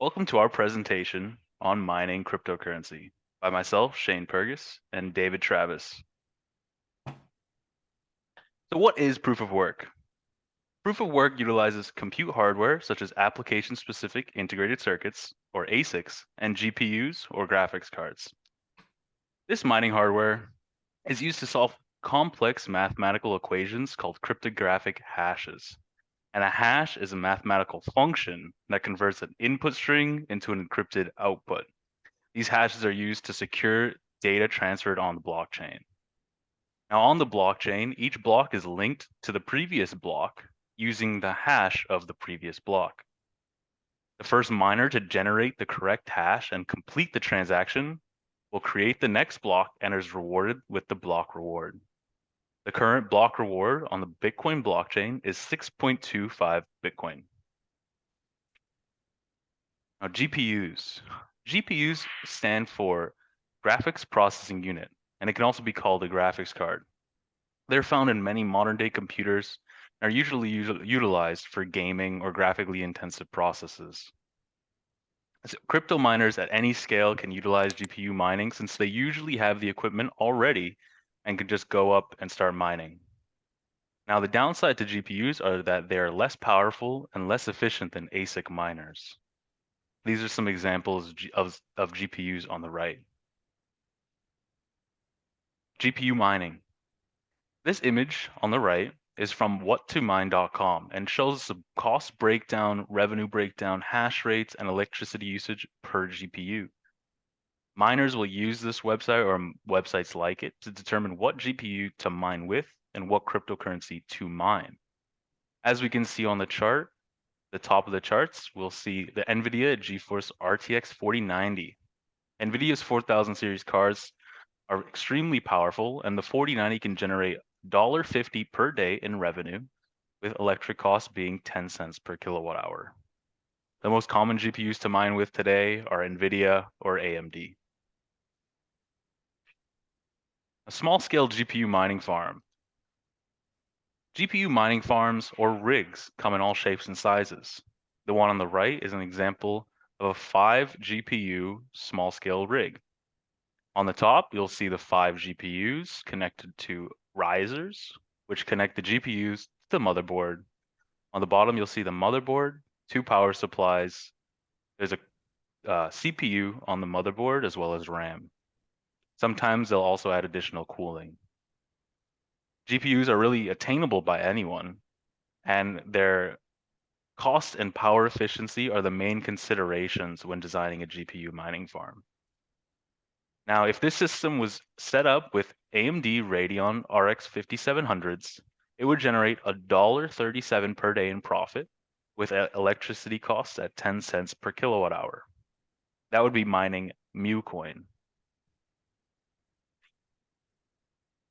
Welcome to our presentation on mining cryptocurrency by myself, Shane Purgus, and David Travis. So what is proof of work? Proof of work utilizes compute hardware such as application-specific integrated circuits, or ASICs, and GPUs, or graphics cards. This mining hardware is used to solve complex mathematical equations called cryptographic hashes. And a hash is a mathematical function that converts an input string into an encrypted output. These hashes are used to secure data transferred on the blockchain. Now, on the blockchain, each block is linked to the previous block using the hash of the previous block. The first miner to generate the correct hash and complete the transaction will create the next block and is rewarded with the block reward. The current block reward on the Bitcoin blockchain is 6.25 Bitcoin. Now, GPUs. GPUs stand for Graphics Processing Unit, and it can also be called a graphics card. They're found in many modern-day computers and are usually utilized for gaming or graphically intensive processes. So crypto miners at any scale can utilize GPU mining since they usually have the equipment already and can just go up and start mining. Now, the downside to GPUs are that they are less powerful and less efficient than ASIC miners. These are some examples of GPUs on the right. GPU mining. This image on the right is from whattomine.com and shows the cost breakdown, revenue breakdown, hash rates, and electricity usage per GPU. Miners will use this website or websites like it to determine what GPU to mine with and what cryptocurrency to mine. As we can see on the chart, the top of the charts, we'll see the NVIDIA GeForce RTX 4090. NVIDIA's 4000 series cards are extremely powerful, and the 4090 can generate $1.50 per day in revenue, with electric costs being 10 cents per kilowatt hour. The most common GPUs to mine with today are NVIDIA or AMD. A small-scale GPU mining farm. GPU mining farms or rigs come in all shapes and sizes. The one on the right is an example of a 5 GPU small-scale rig. On the top, you'll see the 5 GPUs connected to risers, which connect the GPUs to the motherboard. On the bottom, you'll see the motherboard, 2 power supplies. There's a CPU on the motherboard as well as RAM. Sometimes they'll also add additional cooling. GPUs are really attainable by anyone, and their cost and power efficiency are the main considerations when designing a GPU mining farm. Now, if this system was set up with AMD Radeon RX 5700s, it would generate $1.37 per day in profit with electricity costs at 10 cents per kilowatt hour. That would be mining MuCoin.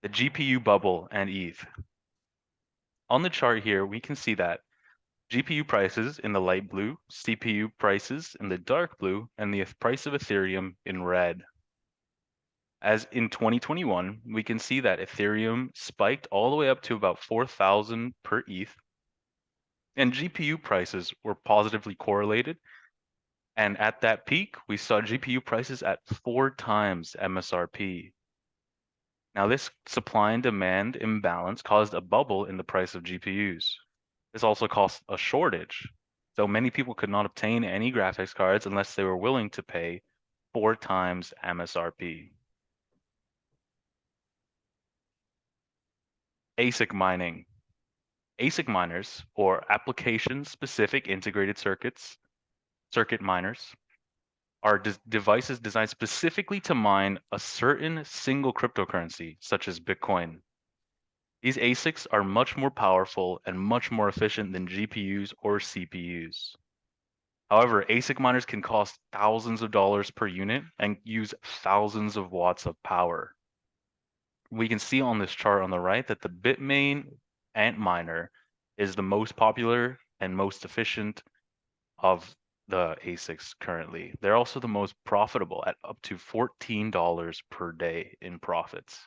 The GPU bubble and ETH. On the chart here, we can see that GPU prices in the light blue, CPU prices in the dark blue, and the price of Ethereum in red. As in 2021, we can see that Ethereum spiked all the way up to about 4,000 per ETH, and GPU prices were positively correlated. And at that peak, we saw GPU prices at 4 times MSRP. Now, this supply and demand imbalance caused a bubble in the price of GPUs. This also caused a shortage, so many people could not obtain any graphics cards unless they were willing to pay 4 times MSRP. ASIC mining. ASIC miners, or application-specific integrated circuit miners, are devices designed specifically to mine a certain single cryptocurrency, such as Bitcoin. These ASICs are much more powerful and much more efficient than GPUs or CPUs. However, ASIC miners can cost thousands of dollars per unit and use thousands of watts of power. We can see on this chart on the right that the Bitmain Antminer is the most popular and most efficient of the ASICs currently. They're also the most profitable at up to $14 per day in profits.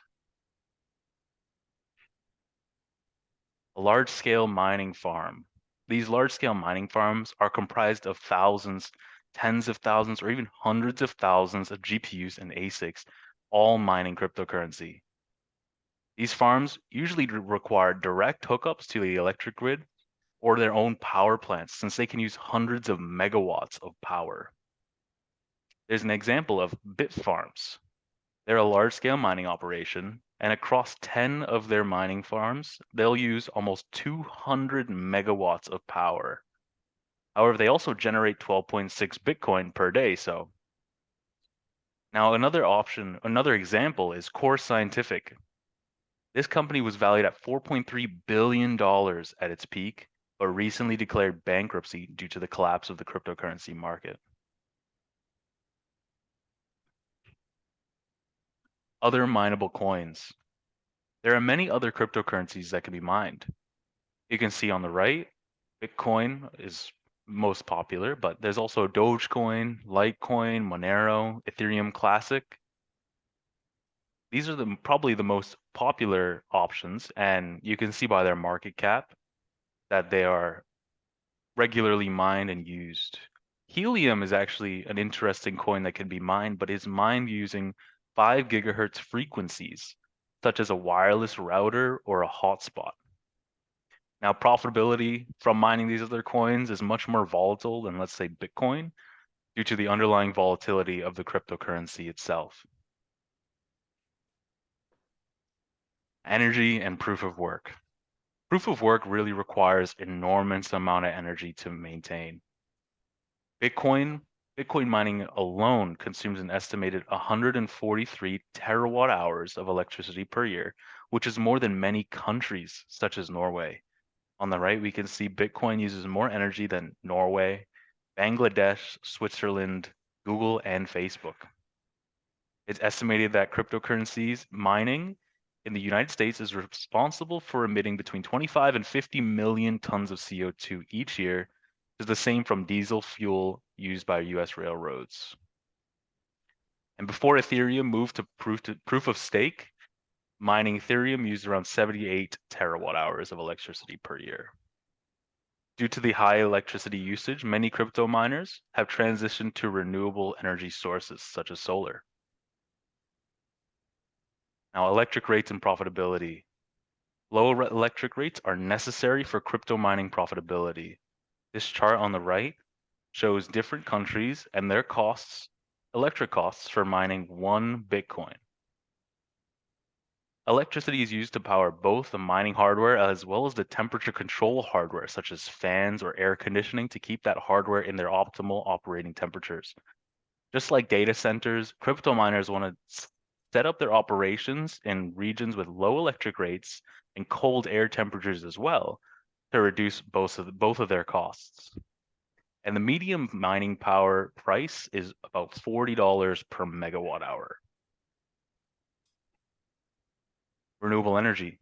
A large-scale mining farm. These large-scale mining farms are comprised of thousands tens of thousands, or even hundreds of thousands of GPUs and ASICs, all mining cryptocurrency. These farms usually require direct hookups to the electric grid or their own power plants, since they can use hundreds of megawatts of power. There's an example of bit farms. They're a large-scale mining operation, and across 10 of their mining farms, they'll use almost 200 megawatts of power. However, they also generate 12.6 Bitcoin per day, so. Now, another example is Core Scientific. This company was valued at $4.3 billion at its peak, but recently declared bankruptcy due to the collapse of the cryptocurrency market. Other mineable coins. There are many other cryptocurrencies that can be mined. You can see on the right, Bitcoin is most popular, but there's also Dogecoin, Litecoin, Monero, Ethereum Classic. These are probably the most popular options, and you can see by their market cap that they are regularly mined and used. Helium is actually an interesting coin that can be mined, but is mined using 5 gigahertz frequencies, such as a wireless router or a hotspot. Now, profitability from mining these other coins is much more volatile than, let's say, Bitcoin, due to the underlying volatility of the cryptocurrency itself. Energy and proof of work. Proof of work really requires enormous amount of energy to maintain. Bitcoin mining alone consumes an estimated 143 terawatt hours of electricity per year, which is more than many countries such as Norway. On the right, we can see Bitcoin uses more energy than Norway, Bangladesh, Switzerland, Google, and Facebook. It's estimated that cryptocurrencies mining in the United States is responsible for emitting between 25 and 50 million tons of CO2 each year, which is the same from diesel fuel used by US railroads. And before Ethereum moved to proof of stake, mining Ethereum used around 78 terawatt hours of electricity per year. Due to the high electricity usage, many crypto miners have transitioned to renewable energy sources such as solar. Now, electric rates and profitability. Lower electric rates are necessary for crypto mining profitability. This chart on the right shows different countries and their costs, electric costs for mining 1 Bitcoin. Electricity is used to power both the mining hardware as well as the temperature control hardware, such as fans or air conditioning, to keep that hardware in their optimal operating temperatures. Just like data centers, crypto miners want to set up their operations in regions with low electric rates and cold air temperatures as well to reduce both of their costs. And the medium mining power price is about $40 per megawatt hour. Renewable energy.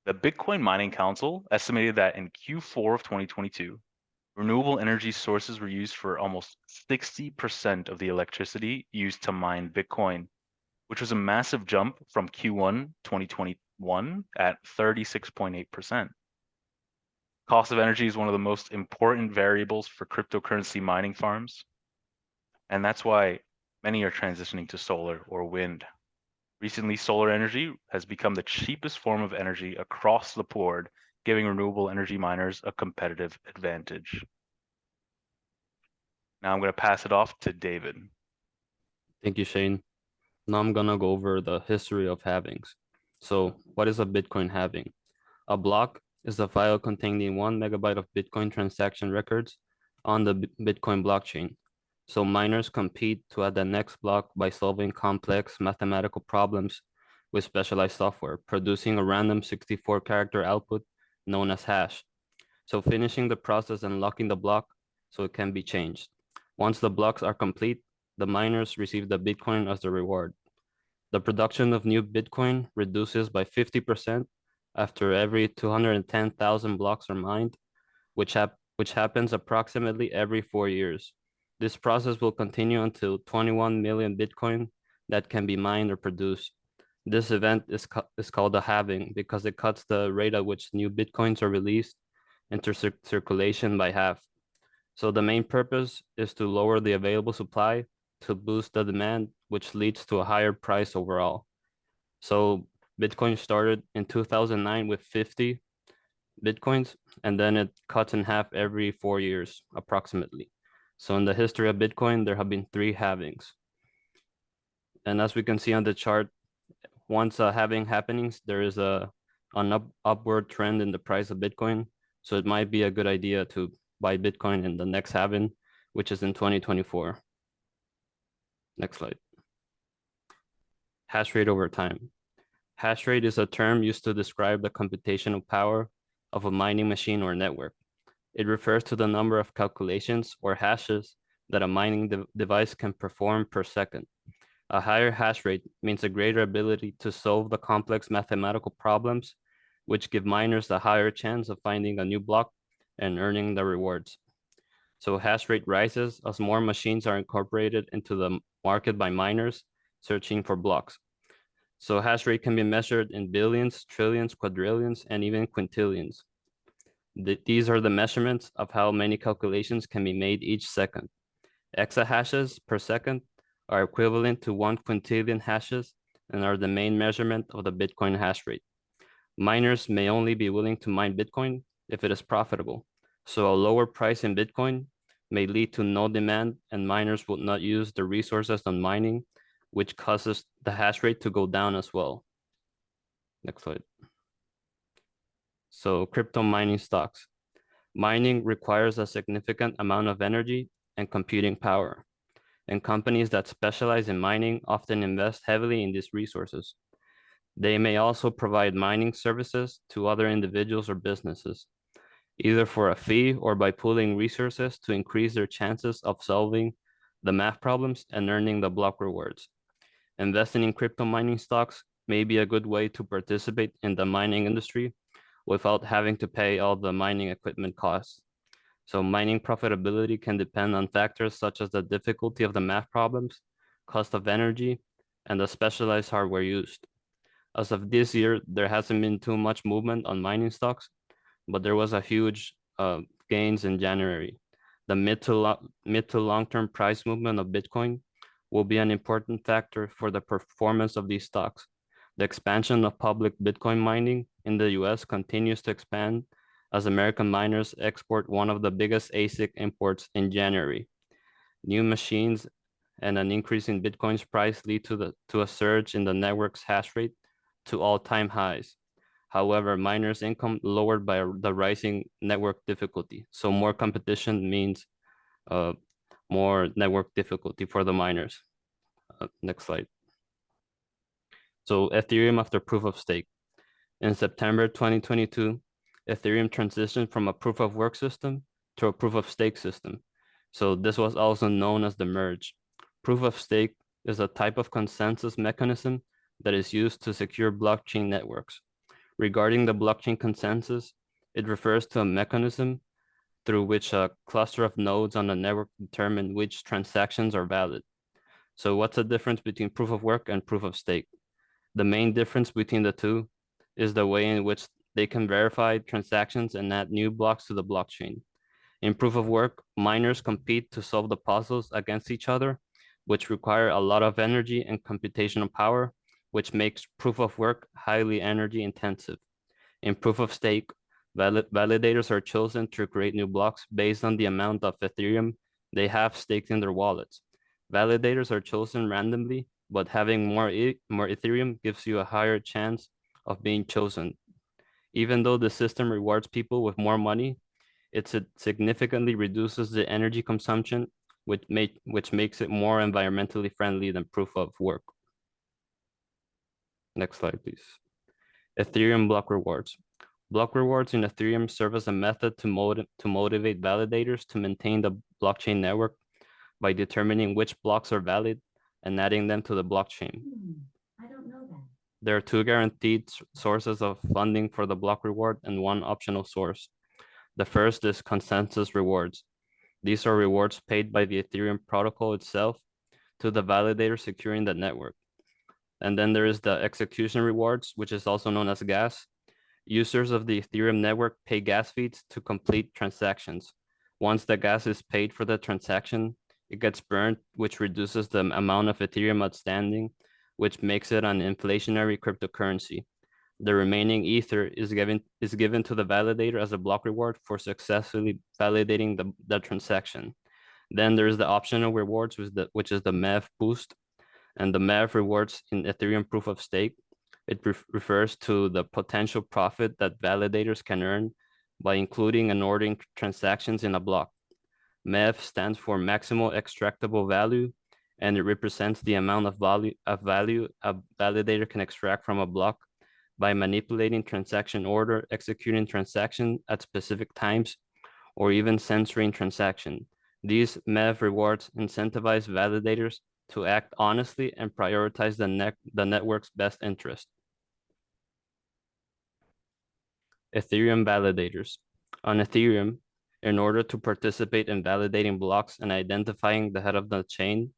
The Bitcoin Mining Council estimated that in Q4 of 2022, renewable energy sources were used for almost 60% of the electricity used to mine Bitcoin, which was a massive jump from Q1 2021 at 36.8%. Cost of energy is one of the most important variables for cryptocurrency mining farms, and that's why many are transitioning to solar or wind. Recently, solar energy has become the cheapest form of energy across the board, giving renewable energy miners a competitive advantage. Now I'm going to pass it off to David. Thank you, Shane. Now I'm gonna go over the history of halvings. So what is a Bitcoin halving? A block is a file containing 1 megabyte of Bitcoin transaction records on the Bitcoin blockchain. So miners compete to add the next block by solving complex mathematical problems with specialized software, producing a random 64-character output known as hash. So finishing the process and locking the block so it can be changed. Once the blocks are complete, the miners receive the Bitcoin as the reward. The production of new Bitcoin reduces by 50% after every 210,000 blocks are mined, which happens approximately every 4 years. This process will continue until 21 million Bitcoin that can be mined or produced. This event is called a halving because it cuts the rate at which new Bitcoins are released into circulation by half. So the main purpose is to lower the available supply to boost the demand, which leads to a higher price overall. So Bitcoin started in 2009 with 50 Bitcoins, and then it cuts in half every 4 years, approximately. So in the history of Bitcoin, there have been 3 halvings. And as we can see on the chart, once a halving happenings, there is an upward trend in the price of Bitcoin. So it might be a good idea to buy Bitcoin in the next halving, which is in 2024. Next slide. Hash rate over time. Hash rate is a term used to describe the computational power of a mining machine or network. It refers to the number of calculations or hashes that a mining device can perform per second. A higher hash rate means a greater ability to solve the complex mathematical problems, which give miners a higher chance of finding a new block and earning the rewards. So hash rate rises as more machines are incorporated into the market by miners searching for blocks. So hash rate can be measured in billions, trillions, quadrillions, and even quintillions. These are the measurements of how many calculations can be made each second. Exahashes per second are equivalent to 1 quintillion hashes and are the main measurement of the Bitcoin hash rate. Miners may only be willing to mine Bitcoin if it is profitable. So a lower price in Bitcoin may lead to no demand and miners will not use the resources on mining, which causes the hash rate to go down as well. Next slide. So crypto mining stocks. Mining requires a significant amount of energy and computing power, and companies that specialize in mining often invest heavily in these resources. They may also provide mining services to other individuals or businesses, either for a fee or by pooling resources to increase their chances of solving the math problems and earning the block rewards. Investing in crypto mining stocks may be a good way to participate in the mining industry without having to pay all the mining equipment costs. So mining profitability can depend on factors such as the difficulty of the math problems, cost of energy, and the specialized hardware used. As of this year, there hasn't been too much movement on mining stocks, but there was a huge gains in January. The mid to long-term price movement of Bitcoin will be an important factor for the performance of these stocks. The expansion of public Bitcoin mining in the US continues to expand as American miners export one of the biggest ASIC imports in January. New machines and an increase in Bitcoin's price lead to a surge in the network's hash rate to all-time highs. However, miners' income lowered by the rising network difficulty. So more competition means more network difficulty for the miners. Next slide. So Ethereum after proof of stake. In September 2022, Ethereum transitioned from a proof of work system to a proof of stake system. So this was also known as the merge. Proof of stake is a type of consensus mechanism that is used to secure blockchain networks. Regarding the blockchain consensus, it refers to a mechanism through which a cluster of nodes on the network determine which transactions are valid. So what's the difference between proof of work and proof of stake? The main difference between the two is the way in which they can verify transactions and add new blocks to the blockchain. In proof of work, miners compete to solve the puzzles against each other, which require a lot of energy and computational power, which makes proof of work highly energy intensive. In proof of stake, validators are chosen to create new blocks based on the amount of Ethereum they have staked in their wallets. Validators are chosen randomly, but having more Ethereum gives you a higher chance of being chosen. Even though the system rewards people with more money, it significantly reduces the energy consumption, which makes it more environmentally friendly than proof of work. Next slide, please. Ethereum block rewards. Block rewards in Ethereum serve as a method to motivate validators to maintain the blockchain network by determining which blocks are valid and adding them to the blockchain. I don't know that. There are 2 guaranteed sources of funding for the block reward and 1 optional source. The first is consensus rewards. These are rewards paid by the Ethereum protocol itself to the validator securing the network. And then there is the execution rewards, which is also known as gas. Users of the Ethereum network pay gas fees to complete transactions. Once the gas is paid for the transaction, it gets burned, which reduces the amount of Ethereum outstanding, which makes it an inflationary cryptocurrency. The remaining Ether is given to the validator as a block reward for successfully validating the transaction. Then there's the optional rewards, which is the MEV boost, and the MEV rewards in Ethereum proof of stake. It refers to the potential profit that validators can earn by including and ordering transactions in a block. MEV stands for maximal extractable value, and it represents the amount of value a validator can extract from a block by manipulating transaction order, executing transaction at specific times, or even censoring transaction. These MEV rewards incentivize validators to act honestly and prioritize the network's best interest. Ethereum validators. On Ethereum, in order to participate in validating blocks and identifying the head of the chain,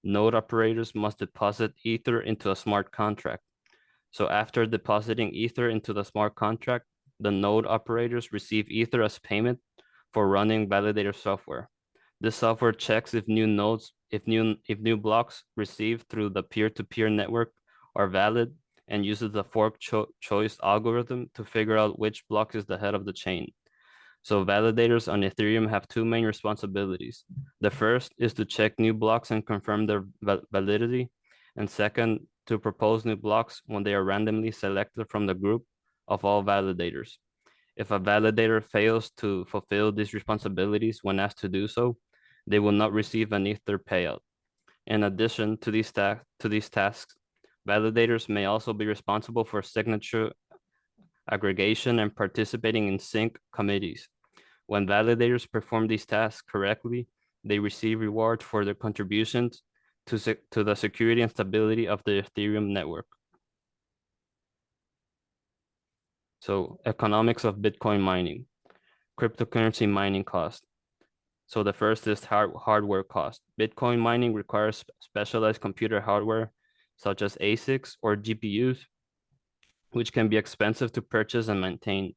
node operators must deposit Ether into a smart contract. So after depositing Ether into the smart contract, the node operators receive Ether as payment for running validator software. This software checks if new blocks received through the peer-to-peer network are valid and uses the fork choice algorithm to figure out which block is the head of the chain. So validators on Ethereum have two main responsibilities. The first is to check new blocks and confirm their validity. And second, to propose new blocks when they are randomly selected from the group of all validators. If a validator fails to fulfill these responsibilities when asked to do so, they will not receive an Ether payout. In addition to these tasks, validators may also be responsible for signature aggregation and participating in sync committees. When validators perform these tasks correctly, they receive reward for their contributions to the security and stability of the Ethereum network. So economics of Bitcoin mining, cryptocurrency mining cost. So the first is hardware cost. Bitcoin mining requires specialized computer hardware, such as ASICs or GPUs, which can be expensive to purchase and maintain.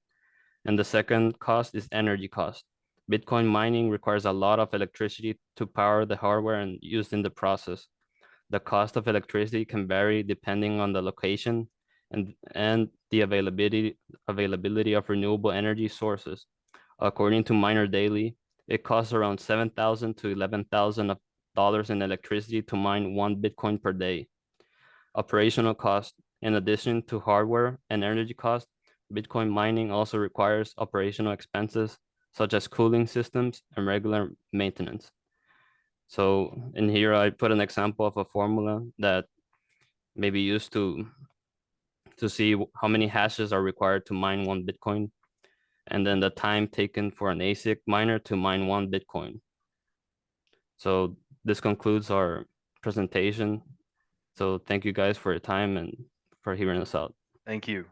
And the second cost is energy cost. Bitcoin mining requires a lot of electricity to power the hardware and used in the process. The cost of electricity can vary depending on the location and the availability of renewable energy sources. According to Miner Daily, it costs around $7,000 to $11,000 in electricity to mine 1 Bitcoin per day. Operational cost. In addition to hardware and energy cost, Bitcoin mining also requires operational expenses such as cooling systems and regular maintenance. So in here, I put an example of a formula that may be used to see how many hashes are required to mine 1 Bitcoin, and then the time taken for an ASIC miner to mine 1 Bitcoin. So this concludes our presentation. So thank you guys for your time and for hearing us out. Thank you.